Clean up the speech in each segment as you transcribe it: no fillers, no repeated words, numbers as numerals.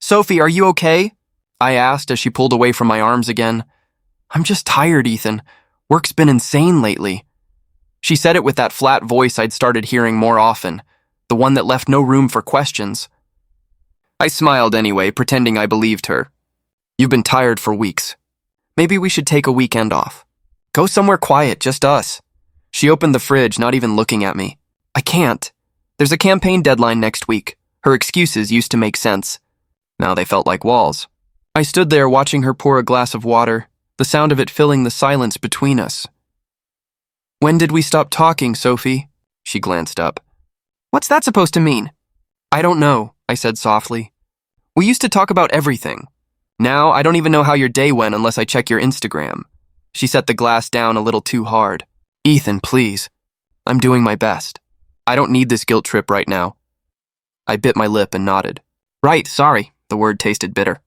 Sophie, are you okay? I asked as she pulled away from my arms again. I'm just tired, Ethan. Work's been insane lately. She said it with that flat voice I'd started hearing more often, the one that left no room for questions. I smiled anyway, pretending I believed her. You've been tired for weeks. Maybe we should take a weekend off. Go somewhere quiet, just us. She opened the fridge, not even looking at me. I can't. There's a campaign deadline next week. Her excuses used to make sense. Now they felt like walls. I stood there watching her pour a glass of water, the sound of it filling the silence between us. When did we stop talking, Sophie? She glanced up. What's that supposed to mean? I don't know, I said softly. We used to talk about everything. Now I don't even know how your day went unless I check your Instagram. She set the glass down a little too hard. Ethan, please. I'm doing my best. I don't need this guilt trip right now. I bit my lip and nodded. Right, sorry. The word tasted bitter.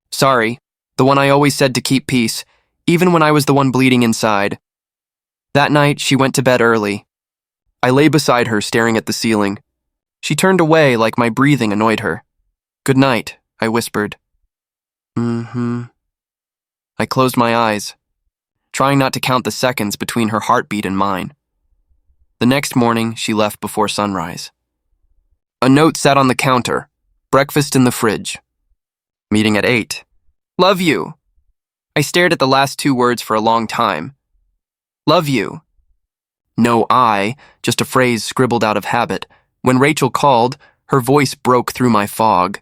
Sorry, the one I always said to keep peace, even when I was the one bleeding inside. That night, she went to bed early. I lay beside her, staring at the ceiling. She turned away like my breathing annoyed her. Good night, I whispered. I closed my eyes, trying not to count the seconds between her heartbeat and mine. The next morning, she left before sunrise. A note sat on the counter. Breakfast in the fridge. Meeting at 8. Love you. I stared at the last two words for a long time. Love you. No I, just a phrase scribbled out of habit. When Rachel called, her voice broke through my fog.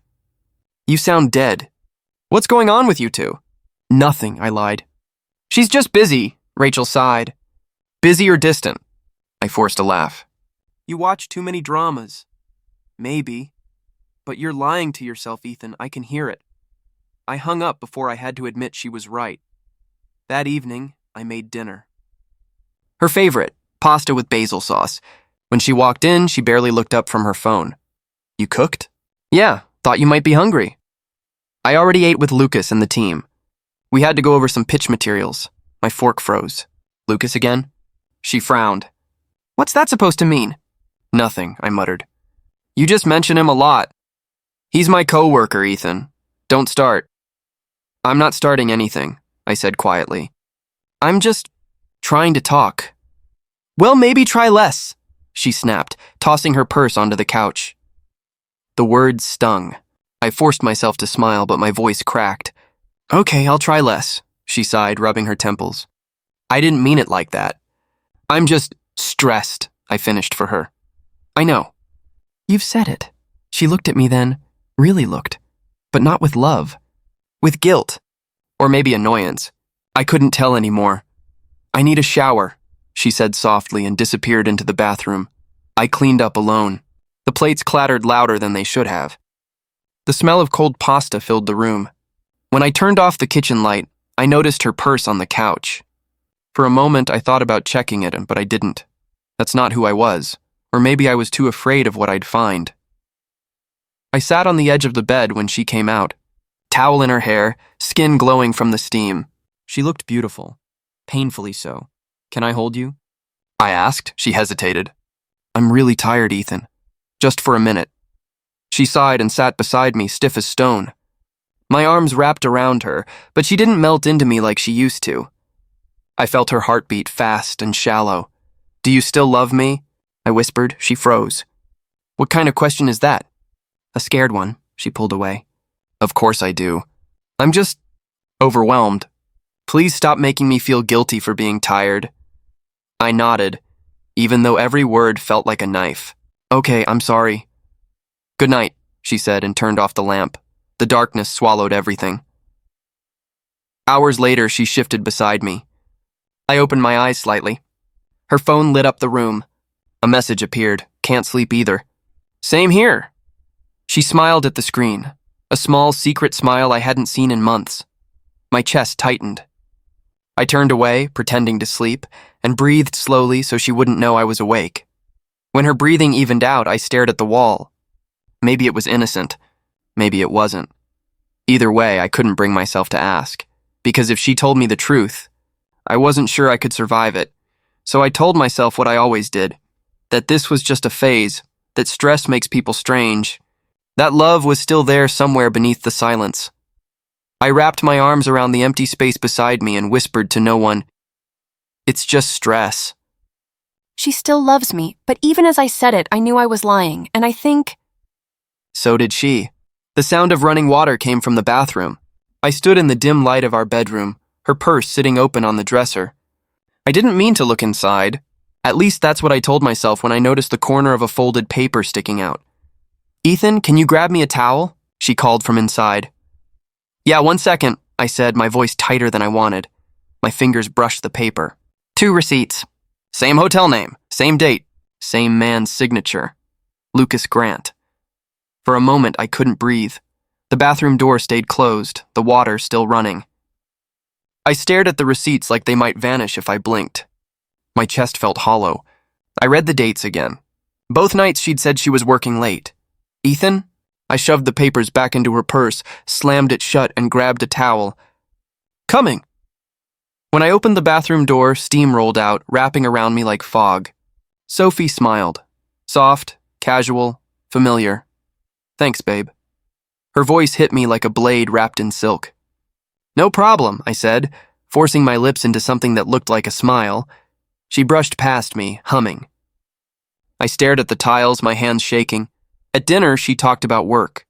You sound dead. What's going on with you two? Nothing, I lied. She's just busy, Rachel sighed. Busy or distant? I forced a laugh. You watch too many dramas. Maybe. But you're lying to yourself, Ethan. I can hear it. I hung up before I had to admit she was right. That evening, I made dinner. Her favorite, pasta with basil sauce. When she walked in, she barely looked up from her phone. You cooked? Yeah, thought you might be hungry. I already ate with Lucas and the team. We had to go over some pitch materials. My fork froze. Lucas again? She frowned. What's that supposed to mean? Nothing, I muttered. You just mention him a lot. He's my co-worker, Ethan. Don't start. I'm not starting anything, I said quietly. I'm just trying to talk. Well, maybe try less, she snapped, tossing her purse onto the couch. The words stung. I forced myself to smile, but my voice cracked. Okay, I'll try less, she sighed, rubbing her temples. I didn't mean it like that. I'm just stressed, I finished for her. I know. You've said it. She looked at me then, really looked, but not with love. With guilt. Or maybe annoyance. I couldn't tell anymore. I need a shower, she said softly and disappeared into the bathroom. I cleaned up alone. The plates clattered louder than they should have. The smell of cold pasta filled the room. When I turned off the kitchen light, I noticed her purse on the couch. For a moment, I thought about checking it, but I didn't. That's not who I was. Or maybe I was too afraid of what I'd find. I sat on the edge of the bed when she came out. Towel in her hair, skin glowing from the steam. She looked beautiful. Painfully so. Can I hold you? I asked. She hesitated. I'm really tired, Ethan. Just for a minute. She sighed and sat beside me, stiff as stone. My arms wrapped around her, but she didn't melt into me like she used to. I felt her heartbeat fast and shallow. Do you still love me? I whispered. She froze. What kind of question is that? A scared one, she pulled away. Of course I do. I'm just overwhelmed. Please stop making me feel guilty for being tired. I nodded, even though every word felt like a knife. Okay, I'm sorry. Good night, she said and turned off the lamp. The darkness swallowed everything. Hours later, she shifted beside me. I opened my eyes slightly. Her phone lit up the room. A message appeared. Can't sleep either. Same here. She smiled at the screen. A small, secret smile I hadn't seen in months. My chest tightened. I turned away, pretending to sleep, and breathed slowly so she wouldn't know I was awake. When her breathing evened out, I stared at the wall. Maybe it was innocent. Maybe it wasn't. Either way, I couldn't bring myself to ask, because if she told me the truth, I wasn't sure I could survive it. So I told myself what I always did, that this was just a phase, that stress makes people strange, That love was still there somewhere beneath the silence. I wrapped my arms around the empty space beside me and whispered to no one, "It's just stress." She still loves me, but even as I said it, I knew I was lying, and I think... So did she. The sound of running water came from the bathroom. I stood in the dim light of our bedroom, her purse sitting open on the dresser. I didn't mean to look inside. At least that's what I told myself when I noticed the corner of a folded paper sticking out. "Ethan, can you grab me a towel?" she called from inside. "Yeah, 1 second," I said, my voice tighter than I wanted. My fingers brushed the paper. 2 receipts. Same hotel name, same date, same man's signature. Lucas Grant. For a moment, I couldn't breathe. The bathroom door stayed closed, the water still running. I stared at the receipts like they might vanish if I blinked. My chest felt hollow. I read the dates again. Both nights she'd said she was working late. "Ethan?" I shoved the papers back into her purse, slammed it shut, and grabbed a towel. "Coming." When I opened the bathroom door, steam rolled out, wrapping around me like fog. Sophie smiled. Soft, casual, familiar. "Thanks, babe." Her voice hit me like a blade wrapped in silk. "No problem," I said, forcing my lips into something that looked like a smile. She brushed past me, humming. I stared at the tiles, my hands shaking. At dinner, she talked about work.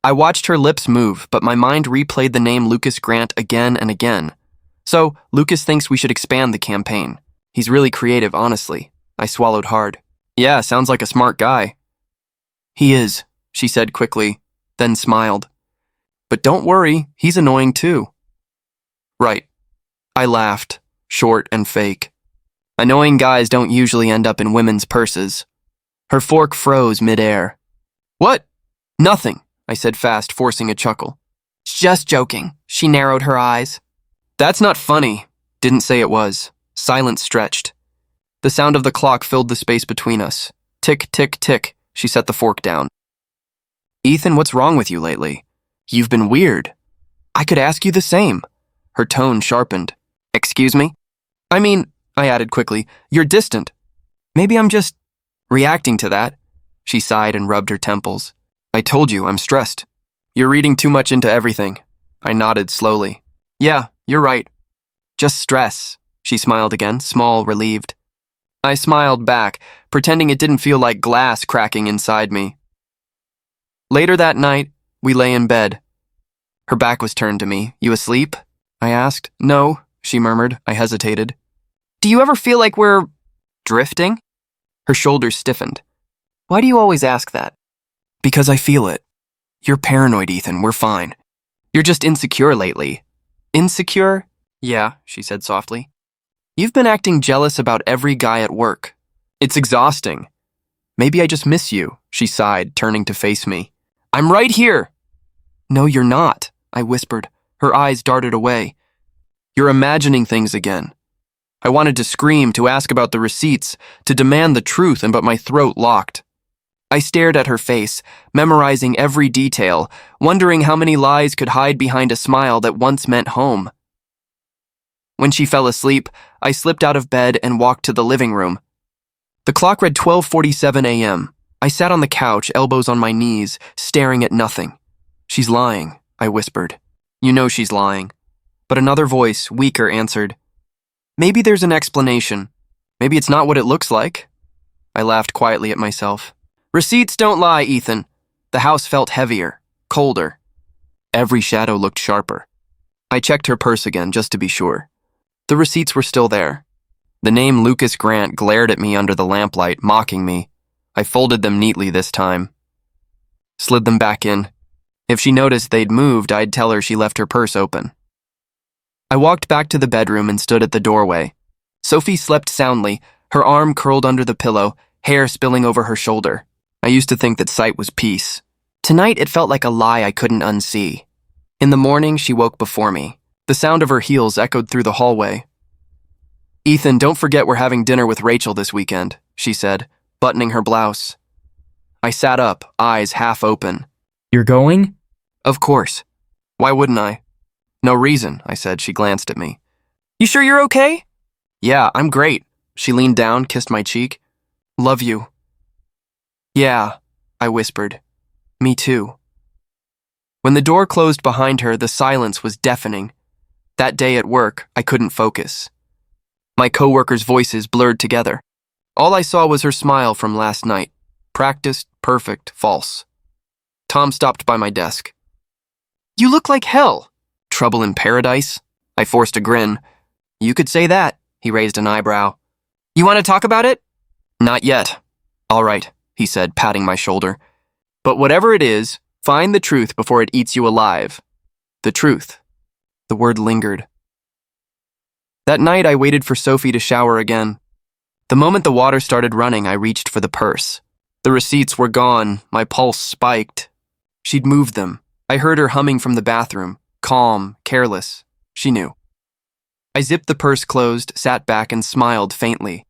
I watched her lips move, but my mind replayed the name Lucas Grant again and again. "So, Lucas thinks we should expand the campaign. He's really creative, honestly." I swallowed hard. "Yeah, sounds like a smart guy." "He is," she said quickly, then smiled. "But don't worry, he's annoying too." "Right." I laughed, short and fake. Annoying guys don't usually end up in women's purses. Her fork froze midair. "What?" "Nothing," I said fast, forcing a chuckle. "Just joking." She narrowed her eyes. "That's not funny." Didn't say it was. Silence stretched. The sound of the clock filled the space between us. Tick, tick, tick. She set the fork down. "Ethan, what's wrong with you lately? You've been weird." "I could ask you the same." Her tone sharpened. "Excuse me?" "I mean," I added quickly, "you're distant." "Maybe I'm just reacting to that." She sighed and rubbed her temples. "I told you, I'm stressed. You're reading too much into everything." I nodded slowly. "Yeah, you're right. Just stress." She smiled again, small, relieved. I smiled back, pretending it didn't feel like glass cracking inside me. Later that night, we lay in bed. Her back was turned to me. "You asleep?" I asked. "No," she murmured. I hesitated. "Do you ever feel like we're drifting?" Her shoulders stiffened. "Why do you always ask that?" "Because I feel it. You're paranoid, Ethan. We're fine. You're just insecure lately." "Insecure?" "Yeah," she said softly. "You've been acting jealous about every guy at work. It's exhausting." "Maybe I just miss you," she sighed, turning to face me. "I'm right here." "No, you're not," I whispered. Her eyes darted away. "You're imagining things again." I wanted to scream, to ask about the receipts, to demand the truth, but my throat locked. I stared at her face, memorizing every detail, wondering how many lies could hide behind a smile that once meant home. When she fell asleep, I slipped out of bed and walked to the living room. The clock read 12:47 a.m. I sat on the couch, elbows on my knees, staring at nothing. "She's lying," I whispered. "You know she's lying." But another voice, weaker, answered, "Maybe there's an explanation. Maybe it's not what it looks like." I laughed quietly at myself. "Receipts don't lie, Ethan." The house felt heavier, colder. Every shadow looked sharper. I checked her purse again, just to be sure. The receipts were still there. The name Lucas Grant glared at me under the lamplight, mocking me. I folded them neatly this time. Slid them back in. If she noticed they'd moved, I'd tell her she left her purse open. I walked back to the bedroom and stood at the doorway. Sophie slept soundly, her arm curled under the pillow, hair spilling over her shoulder. I used to think that sight was peace. Tonight it felt like a lie I couldn't unsee. In the morning, she woke before me. The sound of her heels echoed through the hallway. "Ethan, don't forget we're having dinner with Rachel this weekend," she said, buttoning her blouse. I sat up, eyes half open. "You're going?" "Of course. Why wouldn't I?" "No reason," I said. She glanced at me. "You sure you're okay?" "Yeah, I'm great." She leaned down, kissed my cheek. "Love you." "Yeah," I whispered. Me too. When the door closed behind her, the silence was deafening. That day at work, I couldn't focus. My coworkers' voices blurred together. All I saw was her smile from last night. Practiced, perfect, false. Tom stopped by my desk. You look like hell. Trouble in paradise? I forced a grin. You could say that. He raised an eyebrow. You want to talk about it? Not yet. All right, he said, patting my shoulder. But whatever it is, find the truth before it eats you alive. The truth. The word lingered. That night, I waited for Sophie to shower again. The moment the water started running, I reached for the purse. The receipts were gone. My pulse spiked. She'd moved them. I heard her humming from the bathroom. Calm, careless. She knew. I zipped the purse closed, sat back, and smiled faintly.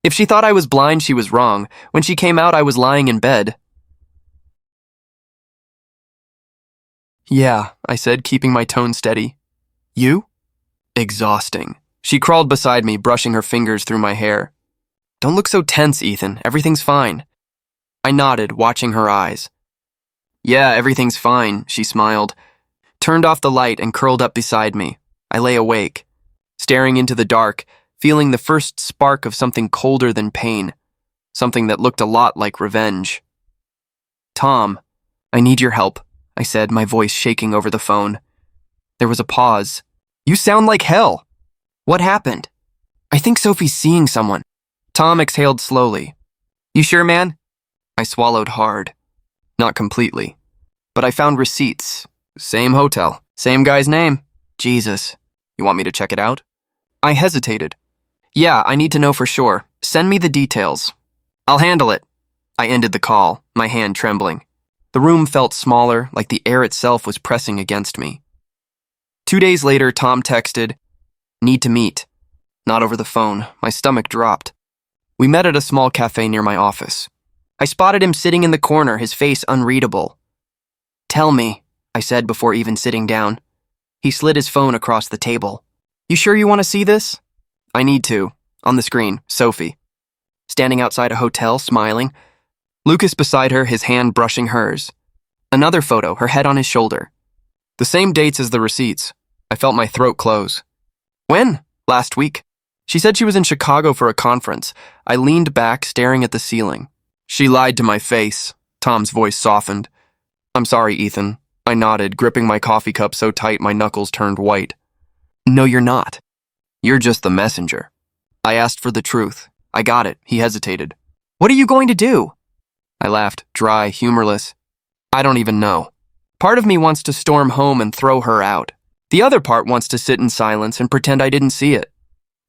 If she thought I was blind, she was wrong. When she came out, I was lying in bed. Yeah, I said, keeping my tone steady. You? Exhausting. She crawled beside me, brushing her fingers through my hair. Don't look so tense, Ethan. Everything's fine. I nodded, watching her eyes. Yeah, everything's fine, she smiled. Turned off the light and curled up beside me. I lay awake, staring into the dark, feeling the first spark of something colder than pain, something that looked a lot like revenge. Tom, I need your help, I said, my voice shaking over the phone. There was a pause. You sound like hell. What happened? I think Sophie's seeing someone. Tom exhaled slowly. You sure, man? I swallowed hard. Not completely. But I found receipts. Same hotel. Same guy's name. Jesus. You want me to check it out? I hesitated. Yeah, I need to know for sure. Send me the details. I'll handle it. I ended the call, my hand trembling. The room felt smaller, like the air itself was pressing against me. 2 days later, Tom texted, Need to meet. Not over the phone. My stomach dropped. We met at a small cafe near my office. I spotted him sitting in the corner, his face unreadable. Tell me, I said before even sitting down. He slid his phone across the table. You sure you want to see this? I need to. On the screen, Sophie. Standing outside a hotel, smiling. Lucas beside her, his hand brushing hers. Another photo, her head on his shoulder. The same dates as the receipts. I felt my throat close. When? Last week. She said she was in Chicago for a conference. I leaned back, staring at the ceiling. She lied to my face. Tom's voice softened. I'm sorry, Ethan. I nodded, gripping my coffee cup so tight my knuckles turned white. No, you're not. You're just the messenger. I asked for the truth. I got it. He hesitated. What are you going to do? I laughed, dry, humorless. I don't even know. Part of me wants to storm home and throw her out. The other part wants to sit in silence and pretend I didn't see it.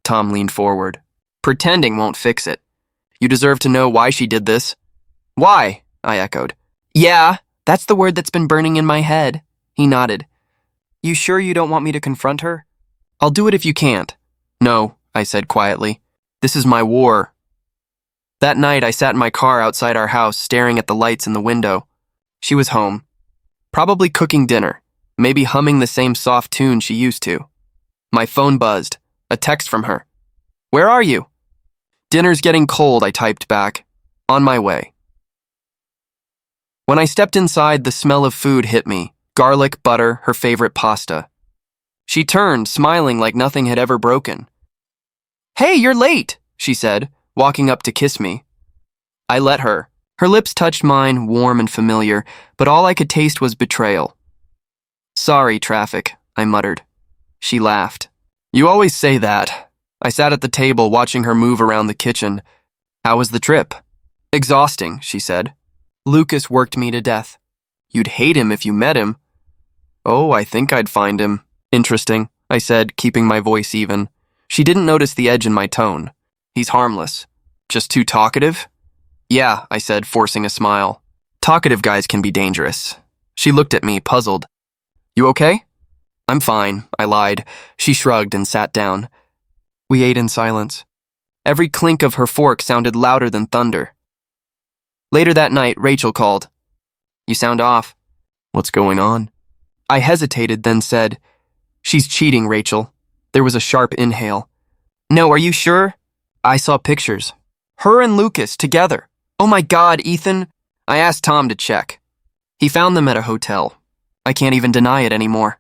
Tom leaned forward. Pretending won't fix it. You deserve to know why she did this. Why? I echoed. Yeah, that's the word that's been burning in my head. He nodded. You sure you don't want me to confront her? I'll do it if you can't. No, I said quietly. This is my war. That night, I sat in my car outside our house, staring at the lights in the window. She was home. Probably cooking dinner, maybe humming the same soft tune she used to. My phone buzzed. A text from her. Where are you? Dinner's getting cold, I typed back. On my way. When I stepped inside, the smell of food hit me. Garlic, butter, her favorite pasta. She turned, smiling like nothing had ever broken. Hey, you're late, she said, walking up to kiss me. I let her. Her lips touched mine, warm and familiar, but all I could taste was betrayal. Sorry, traffic, I muttered. She laughed. You always say that. I sat at the table watching her move around the kitchen. How was the trip? Exhausting, she said. Lucas worked me to death. You'd hate him if you met him. Oh, I think I'd find him. Interesting, I said, keeping my voice even. She didn't notice the edge in my tone. He's harmless. Just too talkative? Yeah, I said, forcing a smile. Talkative guys can be dangerous. She looked at me, puzzled. You okay? I'm fine, I lied. She shrugged and sat down. We ate in silence. Every clink of her fork sounded louder than thunder. Later that night, Rachel called. You sound off. What's going on? I hesitated, then said, She's cheating, Rachel. There was a sharp inhale. No, are you sure? I saw pictures. Her and Lucas together. Oh my God, Ethan. I asked Tom to check. He found them at a hotel. I can't even deny it anymore.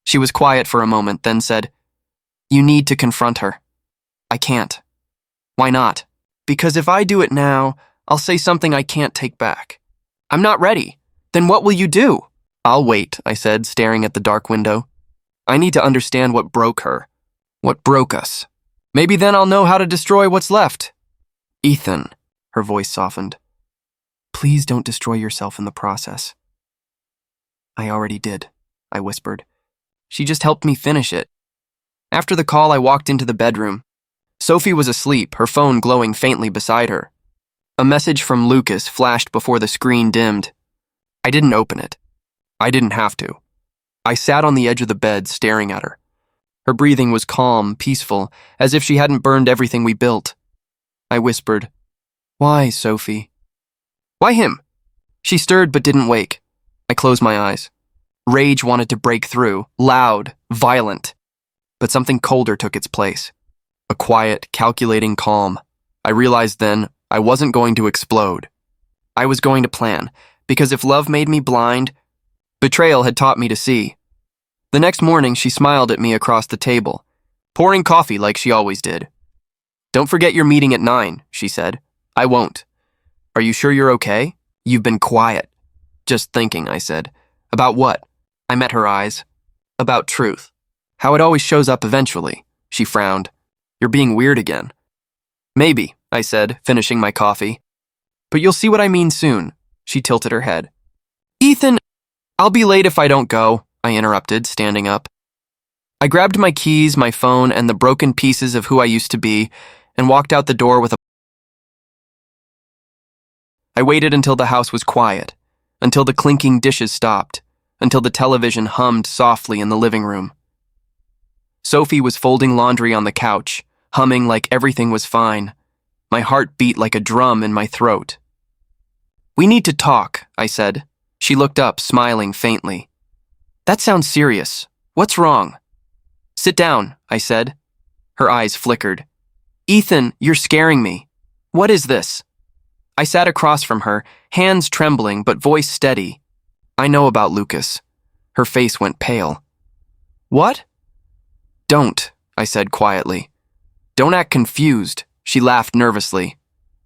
She was quiet for a moment, then said, "You need to confront her." "I can't." "Why not?" "Because if I do it now, I'll say something I can't take back." "I'm not ready." "Then what will you do?" "I'll wait," I said, staring at the dark window. "I need to understand what broke her. What broke us. Maybe then I'll know how to destroy what's left." "Ethan," her voice softened. "Please don't destroy yourself in the process." "I already did," I whispered. She just helped me finish it. After the call, I walked into the bedroom. Sophie was asleep, her phone glowing faintly beside her. A message from Lucas flashed before the screen dimmed. I didn't open it. I didn't have to. I sat on the edge of the bed, staring at her. Her breathing was calm, peaceful, as if she hadn't burned everything we built. I whispered, "Why, Sophie?" "Why him?" She stirred but didn't wake. I closed my eyes. Rage wanted to break through, loud, violent. But something colder took its place. A quiet, calculating calm. I realized then I wasn't going to explode. I was going to plan, because if love made me blind, betrayal had taught me to see. The next morning, she smiled at me across the table, pouring coffee like she always did. "Don't forget your meeting at 9, she said. "I won't." "Are you sure you're okay? You've been quiet." "Just thinking," I said. "About what?" I met her eyes. "About truth. How it always shows up eventually." She frowned. "You're being weird again." "Maybe," I said, finishing my coffee. "But you'll see what I mean soon." She tilted her head. "Ethan, I'll be late if I don't go," I interrupted, standing up. I grabbed my keys, my phone, and the broken pieces of who I used to be, and walked out the door with a... I waited until the house was quiet, until the clinking dishes stopped, until the television hummed softly in the living room. Sophie was folding laundry on the couch, humming like everything was fine. My heart beat like a drum in my throat. "We need to talk," I said. She looked up, smiling faintly. "That sounds serious. What's wrong?" "Sit down," I said. Her eyes flickered. "Ethan, you're scaring me. What is this?" I sat across from her, hands trembling but voice steady. "I know about Lucas." Her face went pale. "What?" "Don't," I said quietly. "Don't act confused." She laughed nervously.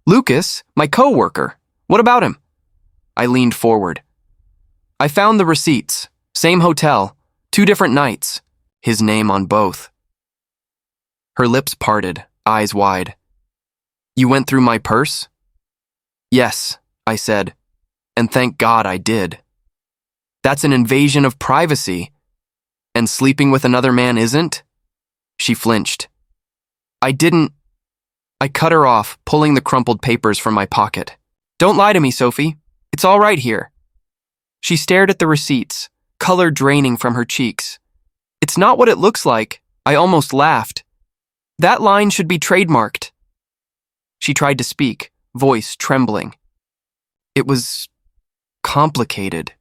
"Lucas, my co-worker. What about him?" I leaned forward. "I found the receipts. Same hotel. 2 different nights. His name on both." Her lips parted, eyes wide. "You went through my purse?" "Yes," I said, "and thank God I did." "That's an invasion of privacy. And sleeping with another man isn't?" She flinched. I cut her off, pulling the crumpled papers from my pocket. "Don't lie to me, Sophie. It's all right here." She stared at the receipts, color draining from her cheeks. "It's not what it looks like." I almost laughed. "That line should be trademarked." She tried to speak, voice trembling. "It was complicated."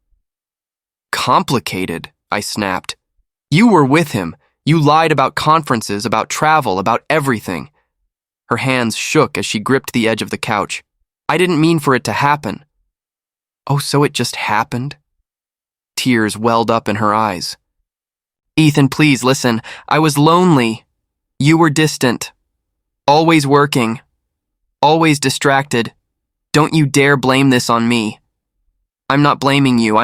"Complicated?" I snapped. "You were with him. You lied about conferences, about travel, about everything." Her hands shook as she gripped the edge of the couch. "I didn't mean for it to happen." "Oh, so it just happened?" Tears welled up in her eyes. "Ethan, please listen. I was lonely. You were distant. Always working. Always distracted. Don't you dare blame this on me." "I'm not blaming you.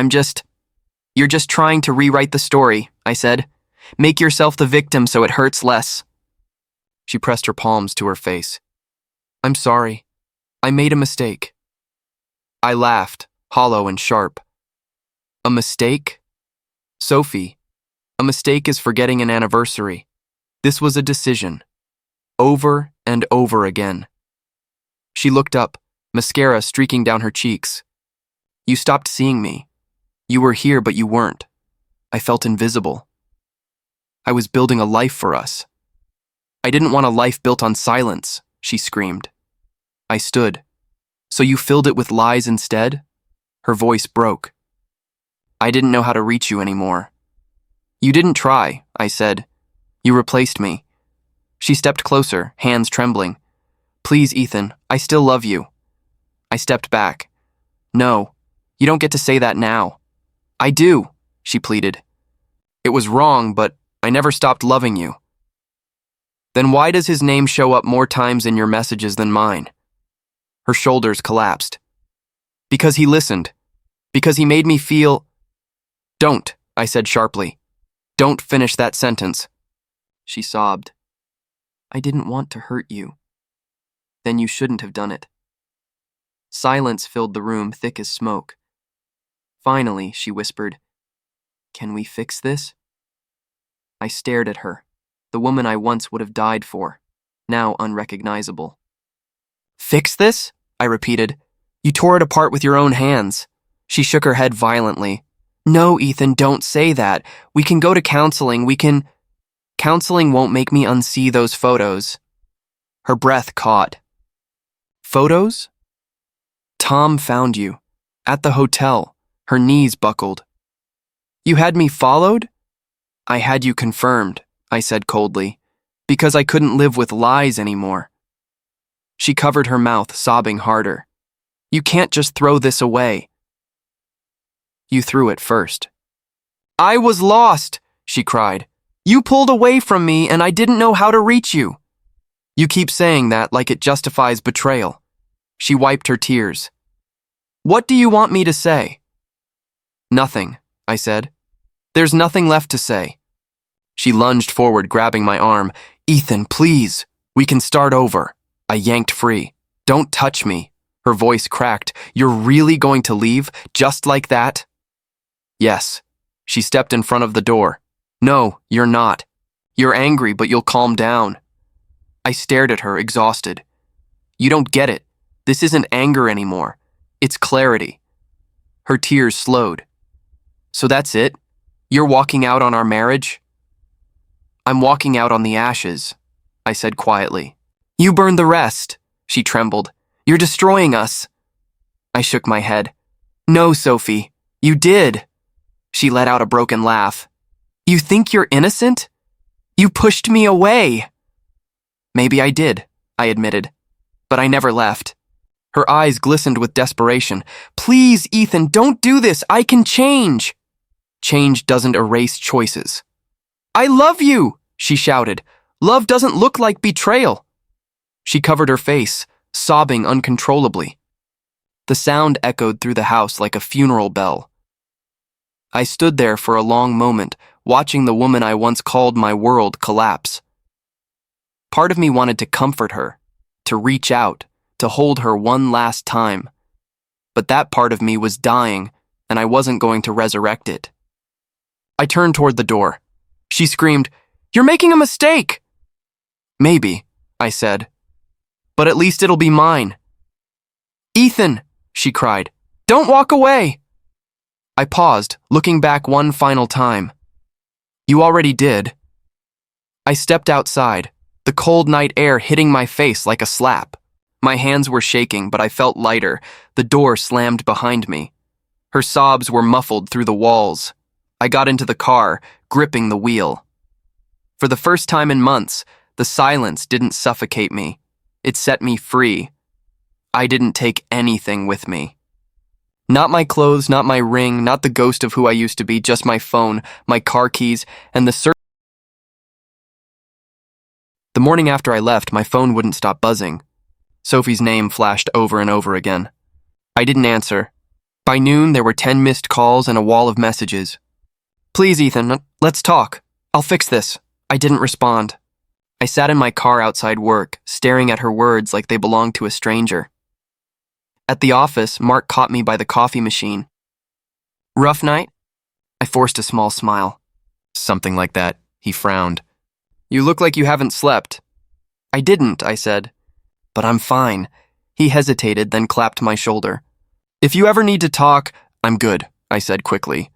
You're just trying to rewrite the story," I said. "Make yourself the victim so it hurts less." She pressed her palms to her face. "I'm sorry. I made a mistake." I laughed, hollow and sharp. "A mistake? Sophie, a mistake is forgetting an anniversary. This was a decision. Over and over again." She looked up, mascara streaking down her cheeks. "You stopped seeing me. You were here, but you weren't. I felt invisible. I was building a life for us. I didn't want a life built on silence," she screamed. I stood. "So you filled it with lies instead?" Her voice broke. "I didn't know how to reach you anymore." "You didn't try," I said. "You replaced me." She stepped closer, hands trembling. "Please, Ethan, I still love you." I stepped back. "No, You don't get to say that now. I do, she pleaded. It was wrong, but I never stopped loving you. Then why does his name show up more times in your messages than mine? Her shoulders collapsed. Because he listened. Because he made me feel... Don't, I said sharply. Don't finish that sentence. She sobbed. I didn't want to hurt you. Then you shouldn't have done it. Silence filled the room thick as smoke. Finally, she whispered, Can we fix this? I stared at her, the woman I once would have died for, now unrecognizable. Fix this? I repeated. You tore it apart with your own hands. She shook her head violently. No, Ethan, don't say that. We can go to counseling. Counseling won't make me unsee those photos. Her breath caught. Photos? Tom found you. At the hotel. Her knees buckled. You had me followed? I had you confirmed, I said coldly, because I couldn't live with lies anymore. She covered her mouth, sobbing harder. You can't just throw this away. You threw it first. I was lost, she cried. You pulled away from me and I didn't know how to reach you. You keep saying that like it justifies betrayal. She wiped her tears. What do you want me to say? Nothing, I said. There's nothing left to say. She lunged forward, grabbing my arm. Ethan, please. We can start over. I yanked free. Don't touch me. Her voice cracked. You're really going to leave? Just like that? Yes. She stepped in front of the door. No, you're not. You're angry, but you'll calm down. I stared at her, exhausted. You don't get it. This isn't anger anymore. It's clarity. Her tears slowed. So that's it? You're walking out on our marriage? I'm walking out on the ashes, I said quietly. You burn the rest, she trembled. You're destroying us. I shook my head. No, Sophie, you did. She let out a broken laugh. You think you're innocent? You pushed me away. Maybe I did, I admitted, but I never left. Her eyes glistened with desperation. Please, Ethan, don't do this. I can change. Change doesn't erase choices. I love you, she shouted. Love doesn't look like betrayal. She covered her face, sobbing uncontrollably. The sound echoed through the house like a funeral bell. I stood there for a long moment, watching the woman I once called my world collapse. Part of me wanted to comfort her, to reach out, to hold her one last time. But that part of me was dying, and I wasn't going to resurrect it. I turned toward the door. She screamed, You're making a mistake! Maybe, I said. But at least it'll be mine. Ethan, she cried, don't walk away! I paused, looking back one final time. You already did. I stepped outside, the cold night air hitting my face like a slap. My hands were shaking, but I felt lighter. The door slammed behind me. Her sobs were muffled through the walls. I got into the car, gripping the wheel. For the first time in months, the silence didn't suffocate me. It set me free. I didn't take anything with me. Not my clothes, not my ring, not the ghost of who I used to be, just my phone, my car keys, and the morning after I left, my phone wouldn't stop buzzing. Sophie's name flashed over and over again. I didn't answer. By noon, there were 10 missed calls and a wall of messages. Please, Ethan, let's talk. I'll fix this. I didn't respond. I sat in my car outside work, staring at her words like they belonged to a stranger. At the office, Mark caught me by the coffee machine. Rough night? I forced a small smile. Something like that. He frowned. You look like you haven't slept. I didn't, I said. But I'm fine. He hesitated, then clapped my shoulder. If you ever need to talk, I'm good, I said quickly.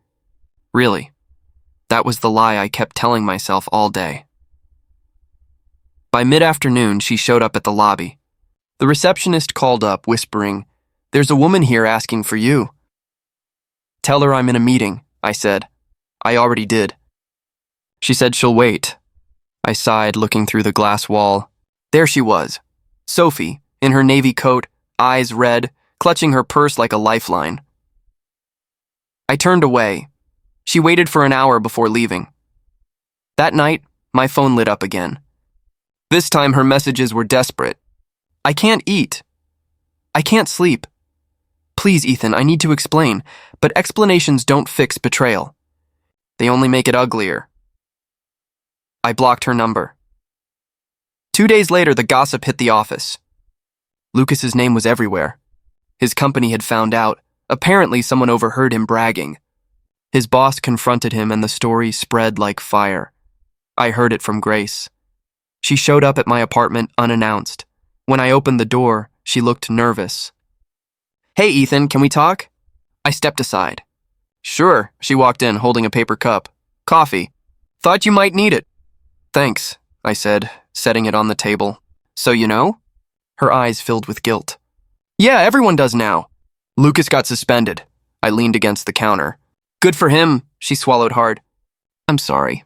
Really? That was the lie I kept telling myself all day. By mid-afternoon, she showed up at the lobby. The receptionist called up, whispering, There's a woman here asking for you. Tell her I'm in a meeting, I said. I already did. She said she'll wait. I sighed, looking through the glass wall. There she was, Sophie, in her navy coat, eyes red, clutching her purse like a lifeline. I turned away. She waited for an hour before leaving. That night, my phone lit up again. This time her messages were desperate. I can't eat. I can't sleep. Please, Ethan, I need to explain, but explanations don't fix betrayal. They only make it uglier. I blocked her number. 2 days later, the gossip hit the office. Lucas's name was everywhere. His company had found out. Apparently, someone overheard him bragging. His boss confronted him and the story spread like fire. I heard it from Grace. She showed up at my apartment unannounced. When I opened the door, she looked nervous. Hey, Ethan, can we talk? I stepped aside. Sure, she walked in holding a paper cup. Coffee. Thought you might need it. Thanks, I said, setting it on the table. So you know? Her eyes filled with guilt. Yeah, everyone does now. Lucas got suspended. I leaned against the counter. Good for him, she swallowed hard. I'm sorry.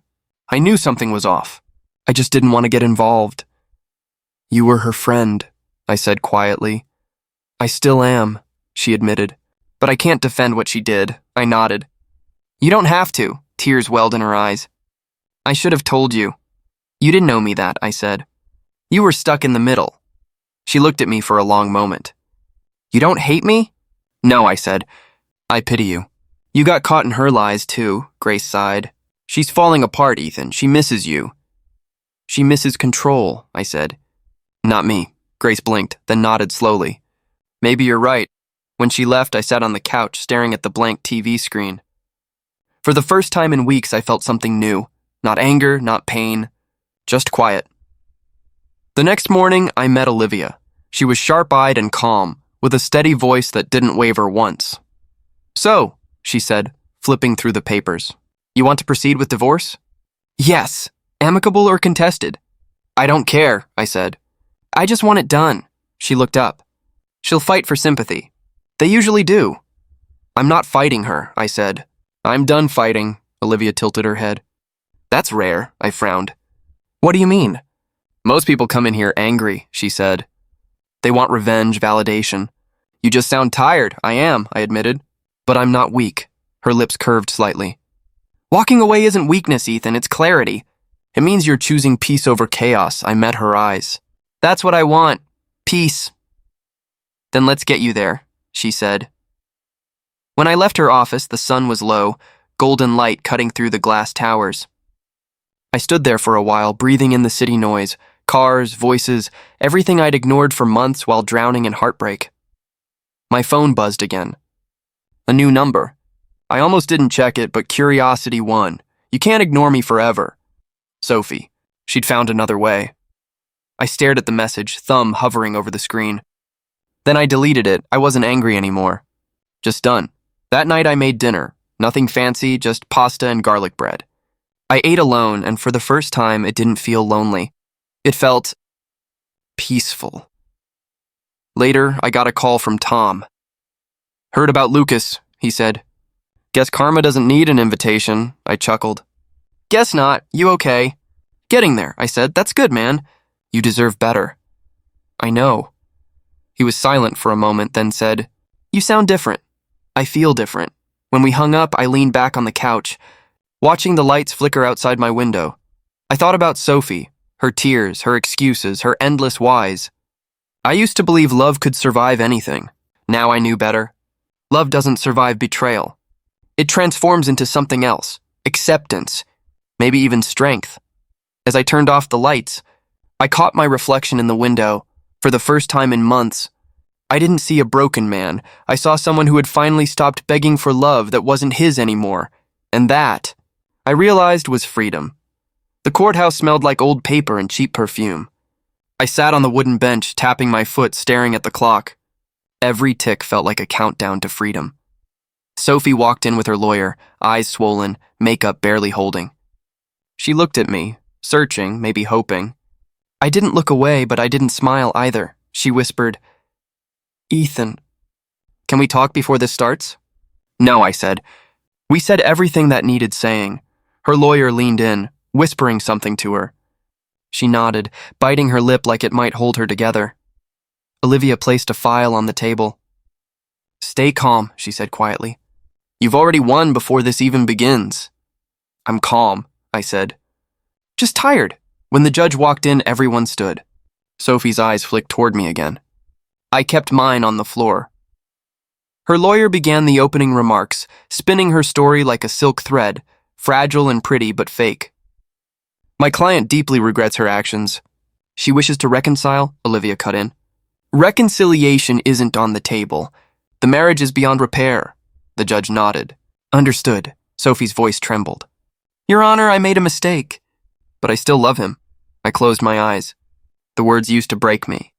I knew something was off. I just didn't want to get involved. You were her friend, I said quietly. I still am, she admitted. But I can't defend what she did, I nodded. You don't have to, tears welled in her eyes. I should have told you. You didn't know me that, I said. You were stuck in the middle. She looked at me for a long moment. You don't hate me? No, I said. I pity you. You got caught in her lies, too, Grace sighed. She's falling apart, Ethan. She misses you. She misses control, I said. Not me. Grace blinked, then nodded slowly. Maybe you're right. When she left, I sat on the couch, staring at the blank TV screen. For the first time in weeks, I felt something new. Not anger, not pain, just quiet. The next morning, I met Olivia. She was sharp-eyed and calm, with a steady voice that didn't waver once. So, she said, flipping through the papers. You want to proceed with divorce? Yes. Amicable or contested? I don't care, I said. I just want it done. She looked up. She'll fight for sympathy. They usually do. I'm not fighting her, I said. I'm done fighting, Olivia tilted her head. That's rare, I frowned. What do you mean? Most people come in here angry, she said. They want revenge, validation. You just sound tired. I am, I admitted. But I'm not weak. Her lips curved slightly. Walking away isn't weakness, Ethan. It's clarity. It means you're choosing peace over chaos. I met her eyes. That's what I want. Peace. Then let's get you there, she said. When I left her office, the sun was low, golden light cutting through the glass towers. I stood there for a while, breathing in the city noise, cars, voices, everything I'd ignored for months while drowning in heartbreak. My phone buzzed again. A new number. I almost didn't check it, but curiosity won. You can't ignore me forever. Sophie. She'd found another way. I stared at the message, thumb hovering over the screen. Then I deleted it. I wasn't angry anymore. Just done. That night I made dinner. Nothing fancy, just pasta and garlic bread. I ate alone, and for the first time, it didn't feel lonely. It felt peaceful. Later, I got a call from Tom. Heard about Lucas, he said. Guess karma doesn't need an invitation, I chuckled. Guess not. You okay? Getting there, I said. That's good, man. You deserve better. I know. He was silent for a moment, then said, You sound different. I feel different. When we hung up, I leaned back on the couch, watching the lights flicker outside my window. I thought about Sophie, her tears, her excuses, her endless whys. I used to believe love could survive anything. Now I knew better. Love doesn't survive betrayal. It transforms into something else, acceptance, maybe even strength. As I turned off the lights, I caught my reflection in the window. For the first time in months, I didn't see a broken man. I saw someone who had finally stopped begging for love that wasn't his anymore. And that, I realized, was freedom. The courthouse smelled like old paper and cheap perfume. I sat on the wooden bench, tapping my foot, staring at the clock. Every tick felt like a countdown to freedom. Sophie walked in with her lawyer, eyes swollen, makeup barely holding. She looked at me, searching, maybe hoping. I didn't look away, but I didn't smile either. She whispered, Ethan, can we talk before this starts? No, I said. We said everything that needed saying. Her lawyer leaned in, whispering something to her. She nodded, biting her lip like it might hold her together. Olivia placed a file on the table. Stay calm, she said quietly. You've already won before this even begins. I'm calm, I said. Just tired. When the judge walked in, everyone stood. Sophie's eyes flicked toward me again. I kept mine on the floor. Her lawyer began the opening remarks, spinning her story like a silk thread, fragile and pretty but fake. My client deeply regrets her actions. She wishes to reconcile, Olivia cut in. Reconciliation isn't on the table. The marriage is beyond repair. The judge nodded. Understood. Sophie's voice trembled. Your Honor, I made a mistake. But I still love him. I closed my eyes. The words used to break me.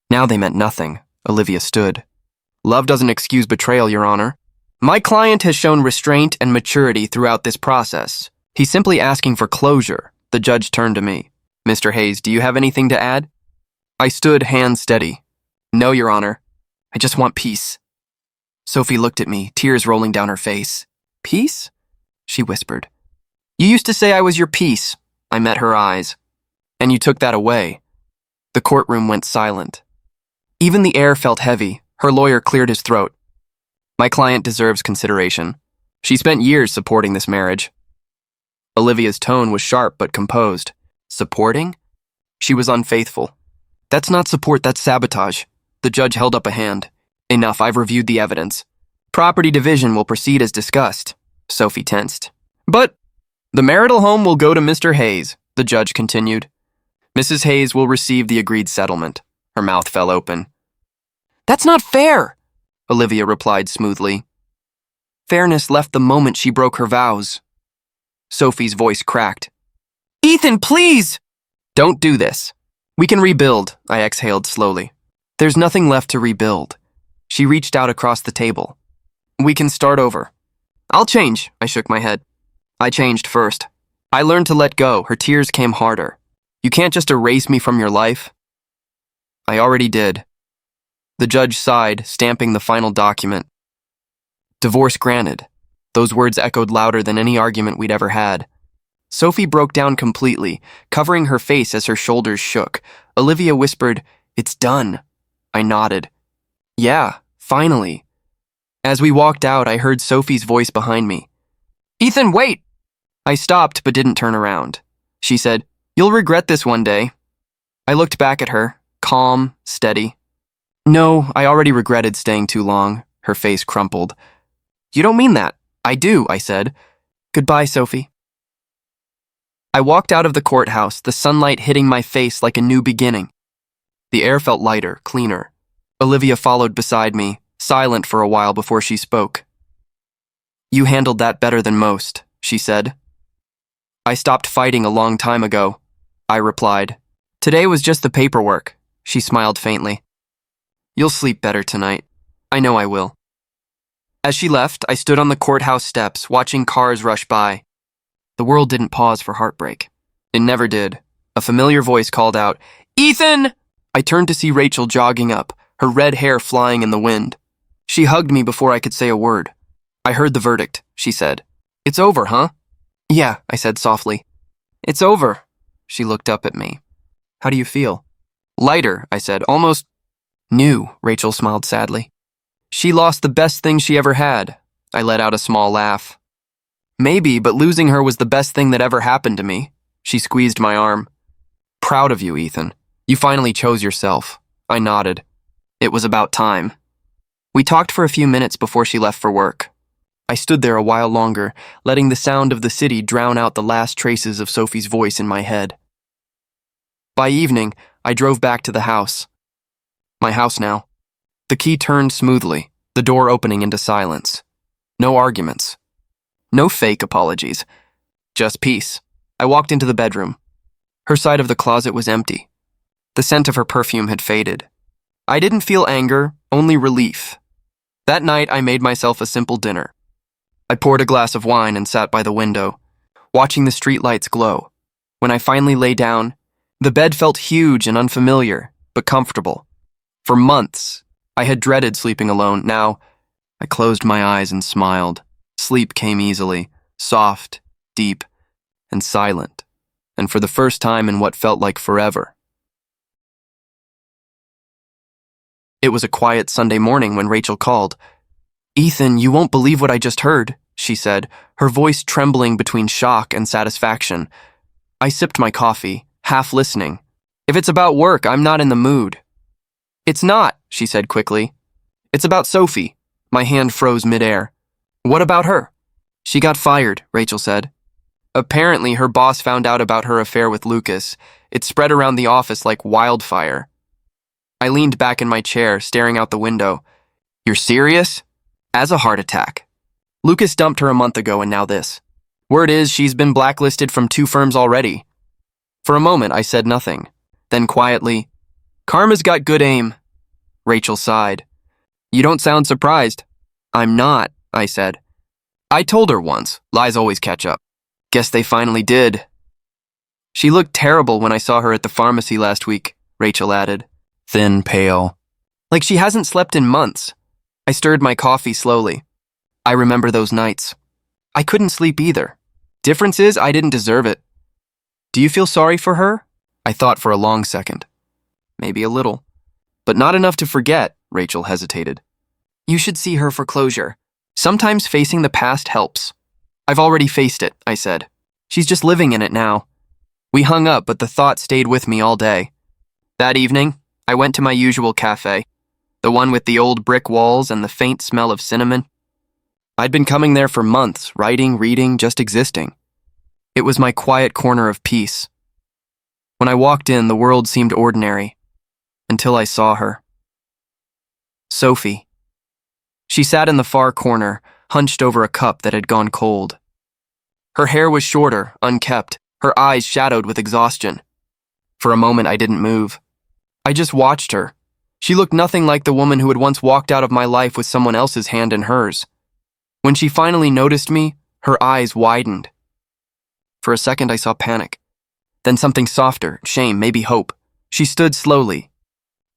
Now they meant nothing. Olivia stood. Love doesn't excuse betrayal, Your Honor. My client has shown restraint and maturity throughout this process. He's simply asking for closure. The judge turned to me. Mr. Hayes, do you have anything to add? I stood hands steady. No, Your Honor. I just want peace. Sophie looked at me, tears rolling down her face. Peace? She whispered. You used to say I was your peace. I met her eyes. And you took that away. The courtroom went silent. Even the air felt heavy. Her lawyer cleared his throat. My client deserves consideration. She spent years supporting this marriage. Olivia's tone was sharp but composed. Supporting? She was unfaithful. That's not support, that's sabotage. The judge held up a hand. Enough, I've reviewed the evidence. Property division will proceed as discussed. Sophie tensed. But the marital home will go to Mr. Hayes, the judge continued. Mrs. Hayes will receive the agreed settlement. Her mouth fell open. That's not fair, Olivia replied smoothly. Fairness left the moment she broke her vows. Sophie's voice cracked. Ethan, please! Don't do this. We can rebuild, I exhaled slowly. There's nothing left to rebuild. She reached out across the table. We can start over. I'll change, I shook my head. I changed first. I learned to let go. Her tears came harder. You can't just erase me from your life. I already did. The judge sighed, stamping the final document. Divorce granted. Those words echoed louder than any argument we'd ever had. Sophie broke down completely, covering her face as her shoulders shook. Olivia whispered, It's done. I nodded. Yeah, finally. As we walked out, I heard Sophie's voice behind me. Ethan, wait! I stopped but didn't turn around. She said, You'll regret this one day. I looked back at her, calm, steady. No, I already regretted staying too long. Her face crumpled. You don't mean that. I do, I said. Goodbye, Sophie. I walked out of the courthouse, the sunlight hitting my face like a new beginning. The air felt lighter, cleaner. Olivia followed beside me, silent for a while before she spoke. You handled that better than most, she said. I stopped fighting a long time ago, I replied. Today was just the paperwork, she smiled faintly. You'll sleep better tonight. I know I will. As she left, I stood on the courthouse steps, watching cars rush by. The world didn't pause for heartbreak. It never did. A familiar voice called out, Ethan! I turned to see Rachel jogging up, her red hair flying in the wind. She hugged me before I could say a word. I heard the verdict, she said. It's over, huh? Yeah, I said softly. It's over. She looked up at me. How do you feel? Lighter, I said, almost new, Rachel smiled sadly. She lost the best thing she ever had. I let out a small laugh. Maybe, but losing her was the best thing that ever happened to me. She squeezed my arm. Proud of you, Ethan. You finally chose yourself. I nodded. It was about time. We talked for a few minutes before she left for work. I stood there a while longer, letting the sound of the city drown out the last traces of Sophie's voice in my head. By evening, I drove back to the house. My house now. The key turned smoothly, the door opening into silence. No arguments. No fake apologies. Just peace. I walked into the bedroom. Her side of the closet was empty. The scent of her perfume had faded. I didn't feel anger, only relief. That night, I made myself a simple dinner. I poured a glass of wine and sat by the window, watching the streetlights glow. When I finally lay down, the bed felt huge and unfamiliar, but comfortable. For months, I had dreaded sleeping alone. Now, I closed my eyes and smiled. Sleep came easily, soft, deep, and silent, and for the first time in what felt like forever. It was a quiet Sunday morning when Rachel called. Ethan, you won't believe what I just heard, she said, her voice trembling between shock and satisfaction. I sipped my coffee, half listening. If it's about work, I'm not in the mood. It's not, she said quickly. It's about Sophie. My hand froze midair. What about her? She got fired, Rachel said. Apparently, her boss found out about her affair with Lucas. It spread around the office like wildfire. I leaned back in my chair, staring out the window. You're serious? As a heart attack. Lucas dumped her a month ago and now this. Word is she's been blacklisted from 2 firms already. For a moment, I said nothing. Then quietly, Karma's got good aim. Rachel sighed. You don't sound surprised. I'm not, I said. I told her once, lies always catch up. Guess they finally did. She looked terrible when I saw her at the pharmacy last week, Rachel added. Thin, pale. Like she hasn't slept in months. I stirred my coffee slowly. I remember those nights. I couldn't sleep either. Difference is, I didn't deserve it. Do you feel sorry for her? I thought for a long second. Maybe a little. But not enough to forget, Rachel hesitated. You should see her for closure. Sometimes facing the past helps. I've already faced it, I said. She's just living in it now. We hung up, but the thought stayed with me all day. That evening, I went to my usual cafe. The one with the old brick walls and the faint smell of cinnamon. I'd been coming there for months, writing, reading, just existing. It was my quiet corner of peace. When I walked in, the world seemed ordinary, until I saw her. Sophie. She sat in the far corner, hunched over a cup that had gone cold. Her hair was shorter, unkempt, her eyes shadowed with exhaustion. For a moment, I didn't move. I just watched her. She looked nothing like the woman who had once walked out of my life with someone else's hand in hers. When she finally noticed me, her eyes widened. For a second, I saw panic. Then something softer, shame, maybe hope. She stood slowly.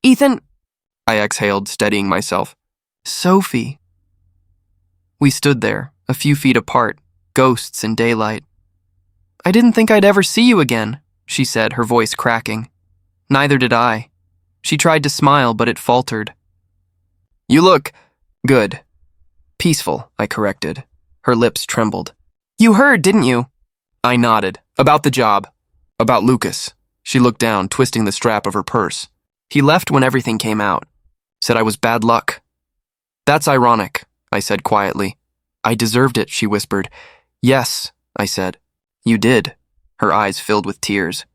Ethan, I exhaled, steadying myself. Sophie. We stood there, a few feet apart, ghosts in daylight. I didn't think I'd ever see you again, she said, her voice cracking. Neither did I. She tried to smile, but it faltered. You look good. Peaceful, I corrected. Her lips trembled. You heard, didn't you? I nodded. About the job. About Lucas. She looked down, twisting the strap of her purse. He left when everything came out. Said I was bad luck. That's ironic, I said quietly. I deserved it, she whispered. Yes, I said. You did. Her eyes filled with tears.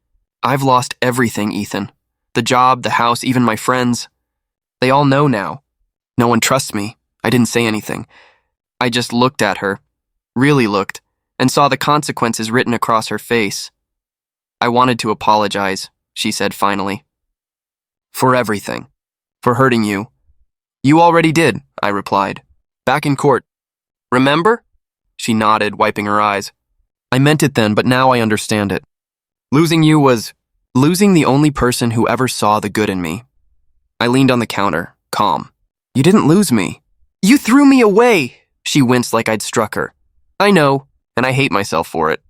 I've lost everything, Ethan. The job, the house, even my friends. They all know now. No one trusts me. I didn't say anything. I just looked at her, really looked, and saw the consequences written across her face. I wanted to apologize, she said finally. For everything. For hurting you. You already did, I replied. Back in court. Remember? She nodded, wiping her eyes. I meant it then, but now I understand it. Losing you was losing the only person who ever saw the good in me. I leaned on the counter, calm. You didn't lose me. You threw me away, she winced like I'd struck her. I know, and I hate myself for it.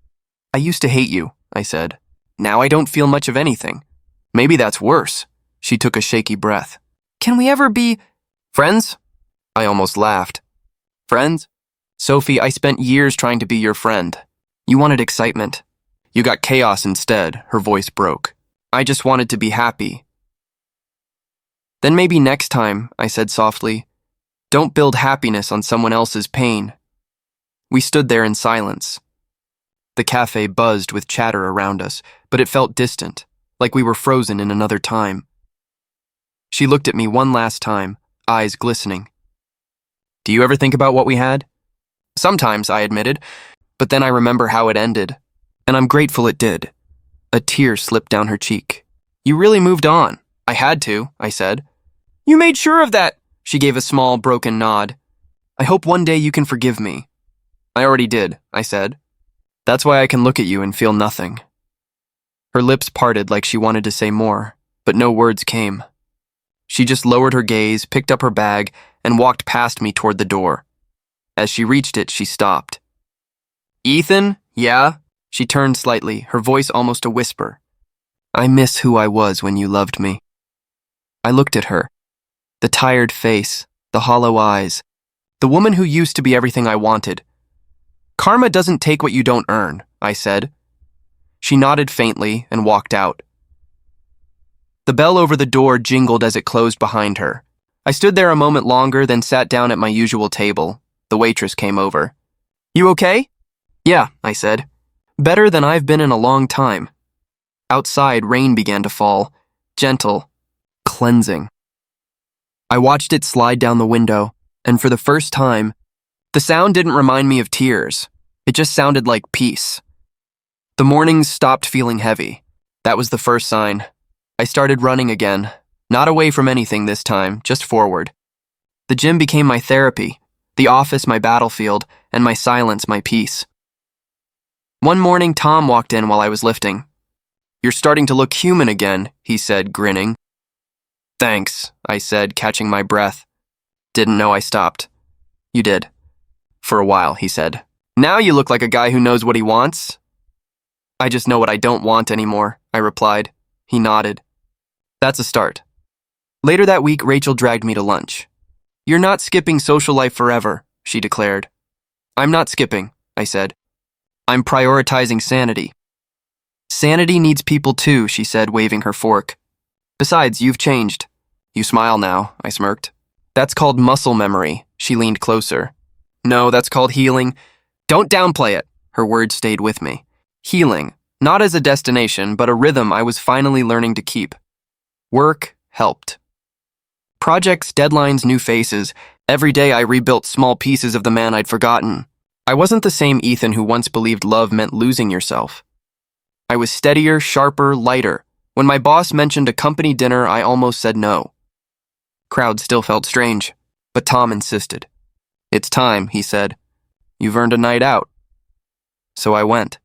I used to hate you, I said. Now I don't feel much of anything. Maybe that's worse. She took a shaky breath. Can we ever be friends? I almost laughed. Friends? Sophie, I spent years trying to be your friend. You wanted excitement. You got chaos instead, her voice broke. I just wanted to be happy. Then maybe next time, I said softly, don't build happiness on someone else's pain. We stood there in silence. The cafe buzzed with chatter around us, but it felt distant, like we were frozen in another time. She looked at me one last time, eyes glistening. Do you ever think about what we had? Sometimes, I admitted, but then I remember how it ended, and I'm grateful it did. A tear slipped down her cheek. You really moved on. I had to, I said. You made sure of that, she gave a small, broken nod. I hope one day you can forgive me. I already did, I said. That's why I can look at you and feel nothing. Her lips parted like she wanted to say more, but no words came. She just lowered her gaze, picked up her bag, and walked past me toward the door. As she reached it, she stopped. Ethan, yeah? She turned slightly, her voice almost a whisper. I miss who I was when you loved me. I looked at her. The tired face, the hollow eyes, The woman who used to be everything I wanted. Karma doesn't take what you don't earn, I said. She nodded faintly and walked out. The bell over the door jingled as it closed behind her. I stood there a moment longer, then sat down at my usual table. The waitress came over. "You okay?" "Yeah," I said. "Better than I've been in a long time." Outside, rain began to fall. Gentle. Cleansing. I watched it slide down the window, and for the first time, the sound didn't remind me of tears. It just sounded like peace. The mornings stopped feeling heavy. That was the first sign. I started running again. Not away from anything this time, just forward. The gym became my therapy, the office my battlefield, and my silence my peace. One morning, Tom walked in while I was lifting. "You're starting to look human again," he said, grinning. "Thanks," I said, catching my breath. "Didn't know I stopped." "You did." "For a while," he said. "Now you look like a guy who knows what he wants." "I just know what I don't want anymore," I replied. He nodded. "That's a start." Later that week, Rachel dragged me to lunch. "You're not skipping social life forever," she declared. "I'm not skipping," I said. "I'm prioritizing sanity." "Sanity needs people too," she said, waving her fork. "Besides, you've changed." "You smile now," I smirked. "That's called muscle memory." She leaned closer. "No, that's called healing." "Don't downplay it." Her words stayed with me. Healing, not as a destination, but a rhythm I was finally learning to keep. Work helped. Projects, deadlines, new faces. Every day I rebuilt small pieces of the man I'd forgotten. I wasn't the same Ethan who once believed love meant losing yourself. I was steadier, sharper, lighter. When my boss mentioned a company dinner, I almost said no. Crowd still felt strange, but Tom insisted. "It's time," he said. "You've earned a night out." So I went.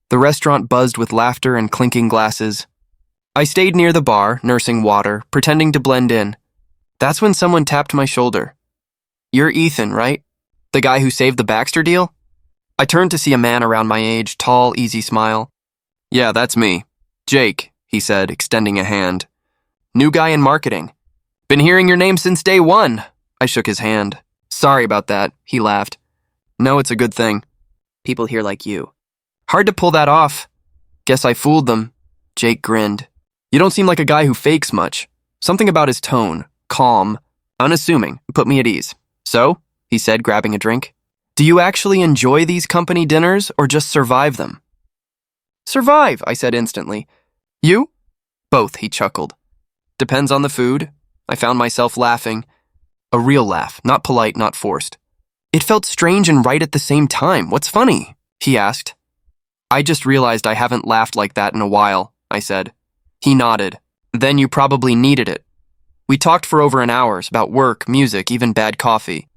The restaurant buzzed with laughter and clinking glasses. I stayed near the bar, nursing water, pretending to blend in. That's when someone tapped my shoulder. "You're Ethan, right? The guy who saved the Baxter deal?" I turned to see a man around my age, tall, easy smile. "Yeah, that's me. Jake," he said, extending a hand. "New guy in marketing. Been hearing your name since day one." I shook his hand. "Sorry about that," he laughed. "No, it's a good thing. People here like you." "Hard to pull that off." "Guess I fooled them." Jake grinned. "You don't seem like a guy who fakes much. Something about his tone, calm, unassuming, put me at ease." "So?" he said, grabbing a drink. "Do you actually enjoy these company dinners or just survive them?" "Survive," I said instantly. "You?" "Both," he chuckled. "Depends on the food." I found myself laughing. A real laugh, not polite, not forced. "It felt strange and right at the same time. What's funny?" he asked. "I just realized I haven't laughed like that in a while," I said. He nodded. "Then you probably needed it." We talked for over an hour about work, music, even bad coffee.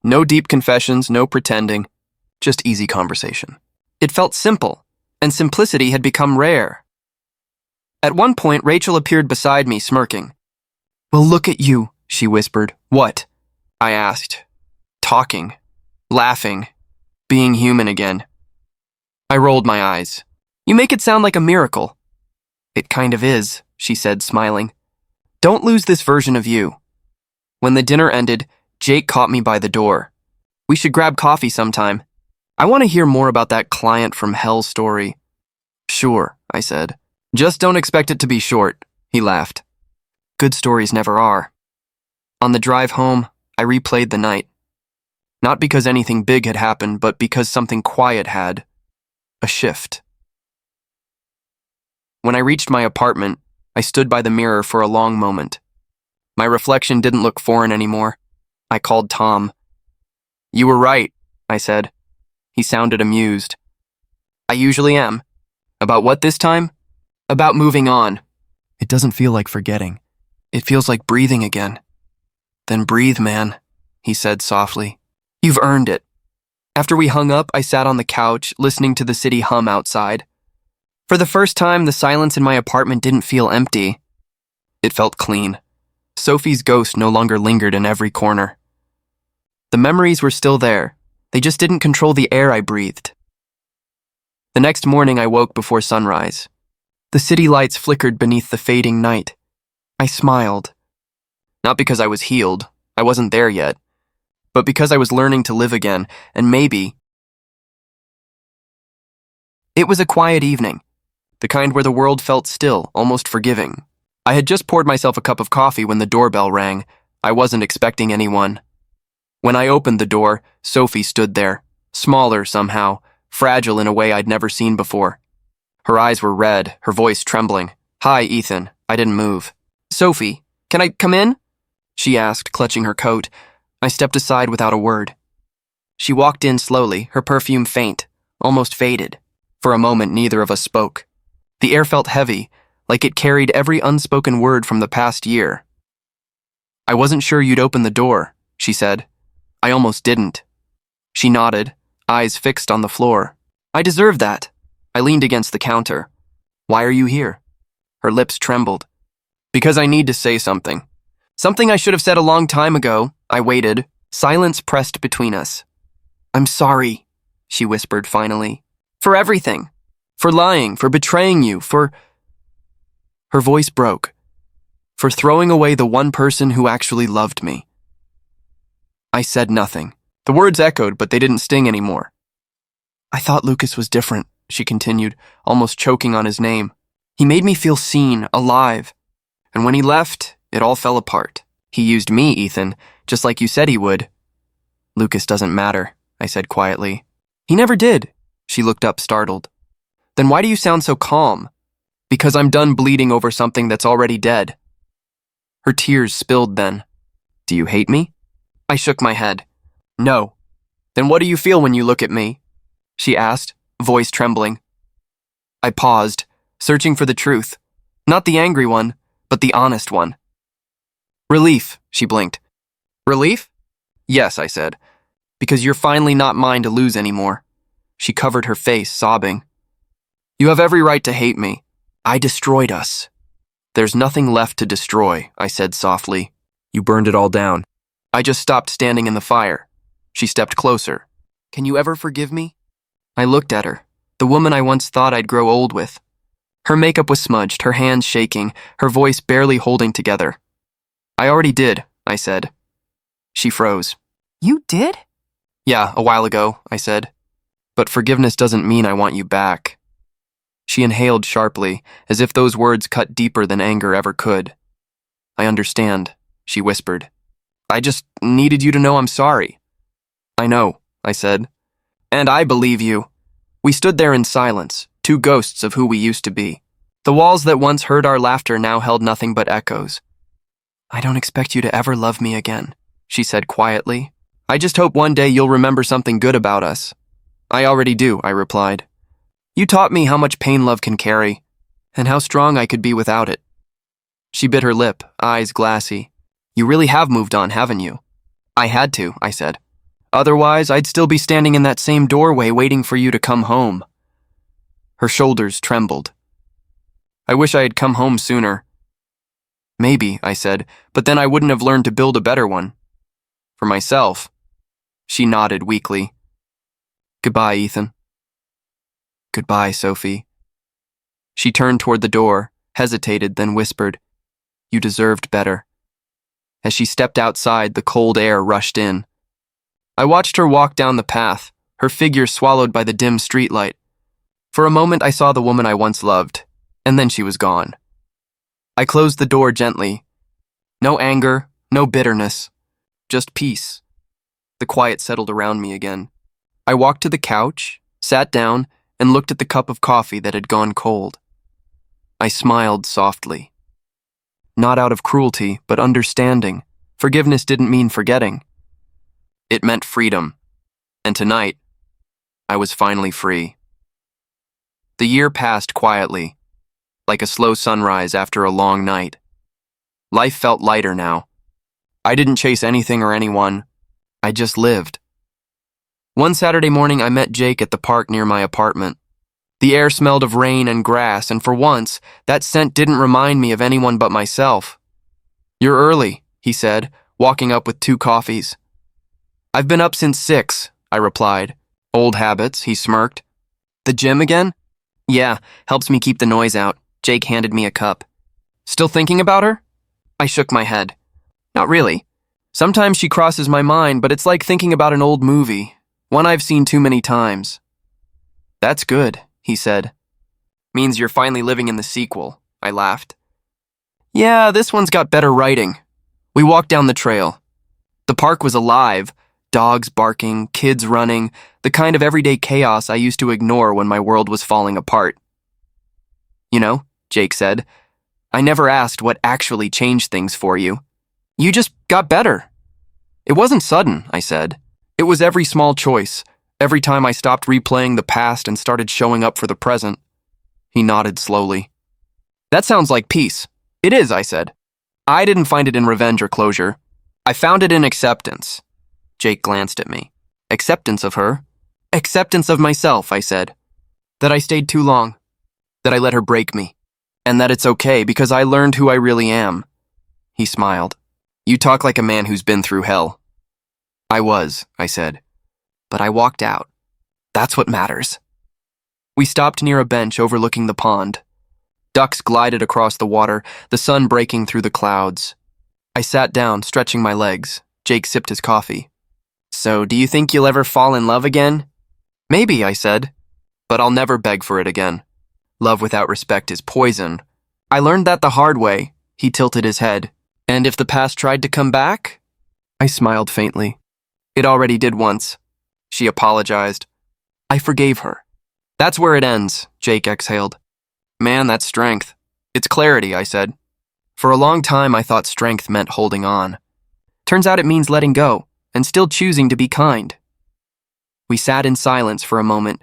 No deep confessions, no pretending, just easy conversation. It felt simple, and simplicity had become rare. At one point, Rachel appeared beside me, smirking. "Well, look at you," she whispered. "What?" I asked. "Talking, laughing, being human again." I rolled my eyes. "You make it sound like a miracle." "It kind of is," she said, smiling. "Don't lose this version of you." When the dinner ended, Jake caught me by the door. "We should grab coffee sometime. I want to hear more about that client from hell story." "Sure," I said. "Just don't expect it to be short," he laughed. Good stories never are. On the drive home, I replayed the night. Not because anything big had happened, but because something quiet had. A shift. When I reached my apartment, I stood by the mirror for a long moment. My reflection didn't look foreign anymore. I called Tom. "You were right," I said. He sounded amused. "I usually am." "About what this time?" "About moving on." "It doesn't feel like forgetting. It feels like breathing again." "Then breathe, man," he said softly. "You've earned it." After we hung up, I sat on the couch, listening to the city hum outside. For the first time, the silence in my apartment didn't feel empty. It felt clean. Sophie's ghost no longer lingered in every corner. The memories were still there. They just didn't control the air I breathed. The next morning, I woke before sunrise. The city lights flickered beneath the fading night. I smiled. Not because I was healed. I wasn't there yet. but because I was learning to live again, and maybe... It was a quiet evening, the kind where the world felt still, almost forgiving. I had just poured myself a cup of coffee when the doorbell rang. I wasn't expecting anyone. When I opened the door, Sophie stood there, smaller somehow, fragile in a way I'd never seen before. Her eyes were red, her voice trembling. "Hi, Ethan." I didn't move. "Sophie, can I come in?" she asked, clutching her coat. I stepped aside without a word. She walked in slowly, her perfume faint, almost faded. For a moment, neither of us spoke. The air felt heavy, like it carried every unspoken word from the past year. "I wasn't sure you'd open the door," she said. I almost didn't. She nodded, eyes fixed on the floor. "I deserve that." I leaned against the counter. "Why are you here?" Her lips trembled. "Because I need to say something. Something I should have said a long time ago." I waited. Silence pressed between us. "I'm sorry," she whispered finally. "For everything. For lying, for betraying you, for..." Her voice broke. "For throwing away the one person who actually loved me." I said nothing. The words echoed, but they didn't sting anymore. "I thought Lucas was different," she continued, almost choking on his name. "He made me feel seen, alive. And when he left, it all fell apart. He used me, Ethan, just like you said he would." "Lucas doesn't matter," I said quietly. "He never did." She looked up, startled. "Then why do you sound so calm?" "Because I'm done bleeding over something that's already dead." Her tears spilled then. "Do you hate me?" I shook my head. "No." "Then what do you feel when you look at me?" she asked, voice trembling. I paused, searching for the truth. Not the angry one, but the honest one. "Relief," she blinked. "Relief?" "Yes," I said. "Because you're finally not mine to lose anymore." She covered her face, sobbing. "You have every right to hate me. I destroyed us." "There's nothing left to destroy," I said softly. "You burned it all down." I just stopped standing in the fire. She stepped closer. "Can you ever forgive me?" I looked at her, the woman I once thought I'd grow old with. Her makeup was smudged, her hands shaking, her voice barely holding together. "I already did," I said. She froze. "You did?" "Yeah, a while ago," I said. "But forgiveness doesn't mean I want you back." She inhaled sharply, as if those words cut deeper than anger ever could. "I understand," she whispered. "I just needed you to know I'm sorry." "I know," I said. "And I believe you." We stood there in silence, two ghosts of who we used to be. The walls that once heard our laughter now held nothing but echoes. "I don't expect you to ever love me again," she said quietly. "I just hope one day you'll remember something good about us." "I already do," I replied. "You taught me how much pain love can carry, and how strong I could be without it." She bit her lip, eyes glassy. "You really have moved on, haven't you?" "I had to," I said. "Otherwise, I'd still be standing in that same doorway waiting for you to come home." Her shoulders trembled. "I wish I had come home sooner." "Maybe," I said, "but then I wouldn't have learned to build a better one. For myself." She nodded weakly. "Goodbye, Ethan." "Goodbye, Sophie." She turned toward the door, hesitated, then whispered, "You deserved better." As she stepped outside, the cold air rushed in. I watched her walk down the path, her figure swallowed by the dim streetlight. For a moment, I saw the woman I once loved, and then she was gone. I closed the door gently. No anger, no bitterness, just peace. The quiet settled around me again. I walked to the couch, sat down, and looked at the cup of coffee that had gone cold. I smiled softly. Not out of cruelty, but understanding. Forgiveness didn't mean forgetting. It meant freedom. And tonight, I was finally free. The year passed quietly, like a slow sunrise after a long night. Life felt lighter now. I didn't chase anything or anyone. I just lived. One Saturday morning, I met Jake at the park near my apartment. The air smelled of rain and grass, and for once, that scent didn't remind me of anyone but myself. "You're early," he said, walking up with 2 coffees. "I've been up since 6, I replied. "Old habits," he smirked. "The gym again?" "Yeah, helps me keep the noise out." Jake handed me a cup. "Still thinking about her?" I shook my head. "Not really. Sometimes she crosses my mind, but it's like thinking about an old movie, one I've seen too many times. That's good, he said. Means you're finally living in the sequel, I laughed. Yeah, this one's got better writing. We walked down the trail. The park was alive, dogs barking, kids running, the kind of everyday chaos I used to ignore when my world was falling apart. You know, Jake said, I never asked what actually changed things for you. You just got better. It wasn't sudden, I said. It was every small choice, every time I stopped replaying the past and started showing up for the present. He nodded slowly. That sounds like peace. It is, I said. I didn't find it in revenge or closure. I found it in acceptance. Jake glanced at me. Acceptance of her? Acceptance of myself, I said. That I stayed too long. That I let her break me. And that it's okay because I learned who I really am. He smiled. You talk like a man who's been through hell. I was, I said. But I walked out. That's what matters. We stopped near a bench overlooking the pond. Ducks glided across the water, the sun breaking through the clouds. I sat down, stretching my legs. Jake sipped his coffee. So, do you think you'll ever fall in love again? Maybe, I said. But I'll never beg for it again. Love without respect is poison. I learned that the hard way. He tilted his head. And if the past tried to come back? I smiled faintly. It already did once. She apologized. I forgave her. That's where it ends, Jake exhaled. Man, that's strength. It's clarity, I said. For a long time, I thought strength meant holding on. Turns out it means letting go, and still choosing to be kind. We sat in silence for a moment.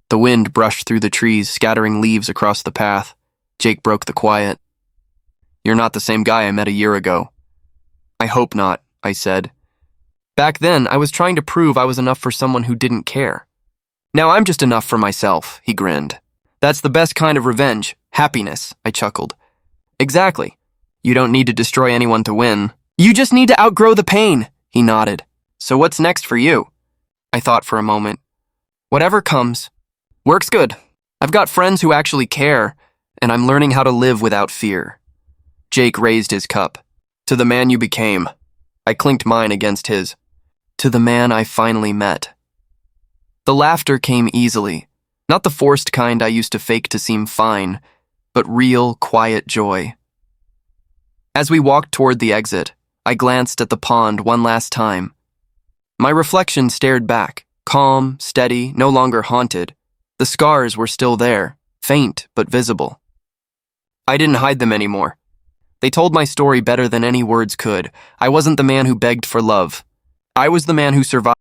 The wind brushed through the trees, scattering leaves across the path. Jake broke the quiet. You're not the same guy I met a year ago. I hope not, I said. Back then, I was trying to prove I was enough for someone who didn't care. Now I'm just enough for myself, he grinned. That's the best kind of revenge. Happiness, I chuckled. Exactly. You don't need to destroy anyone to win. You just need to outgrow the pain, he nodded. So what's next for you? I thought for a moment. Whatever comes. Work's good. I've got friends who actually care, and I'm learning how to live without fear. Jake raised his cup. To the man you became. I clinked mine against his. To the man I finally met. The laughter came easily. Not the forced kind I used to fake to seem fine, but real, quiet joy. As we walked toward the exit, I glanced at the pond one last time. My reflection stared back, calm, steady, no longer haunted. The scars were still there, faint but visible. I didn't hide them anymore. They told my story better than any words could. I wasn't the man who begged for love. I was the man who survived